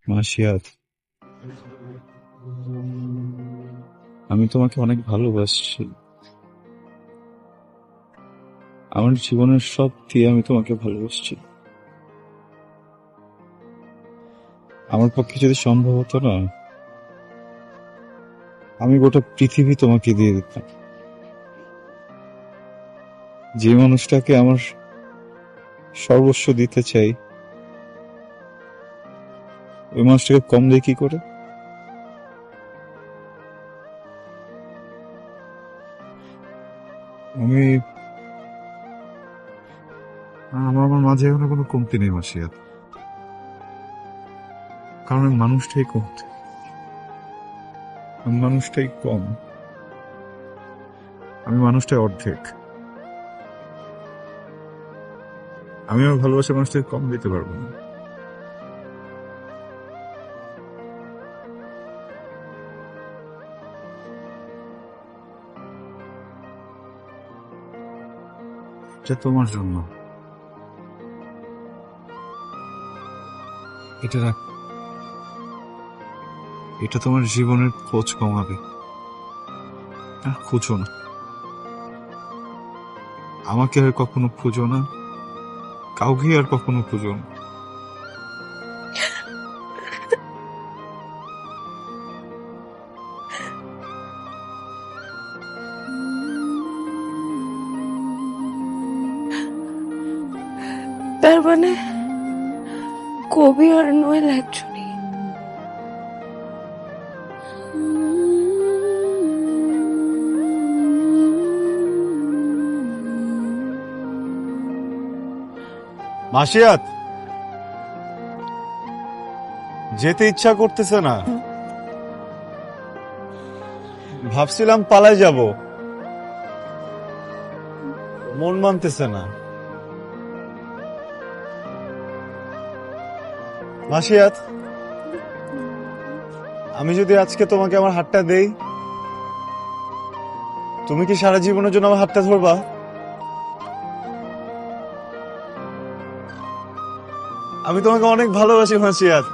মাসিয়াত, আমি তোমাকে অনেক ভালোবাসছি। আমার জীবনের সব দিয়ে আমি তোমাকে ভালোবাসছি। আমার পক্ষে যদি সম্ভব হতো না, আমি গোটা পৃথিবী তোমাকে দিয়ে দিতাম। যে মানুষটাকে আমার সর্বস্ব দিতে চাই, ওই মানুষটাকে কম দেয় কি করে? আমি আমার মাঝে এখনো কোনো কমতি নেই মাসিয়াত, কারণ আমি মানুষটাই কমতি, আমি মানুষটাই কম, আমি মানুষটাই অর্ধেক। আমি আমার ভালোবাসার মানুষটাকে কম দিতে পারবো না। এটা তোমার জন্য, এটা রাখ, এটা তোমার জীবনের খোঁজ কমাবে। আর খুঁজো না, আমাকে আর কখনো খুঁজো না, কাউকে আর কখনো খুঁজো না। তার মানে কবি আর নোয়েল একজনই। মাসিয়াত, যেতে ইচ্ছা করতেছে না। ভাবছিলাম পালাই যাব, মন মানতেছে না। মাসিয়াত, আমি যদি আজকে তোমাকে আমার হাতটা দেই, তুমি কি সারা জীবনের জন্য আমার হাতটা ধরবা? আমি তোমাকে অনেক ভালোবাসি মাসিয়াত।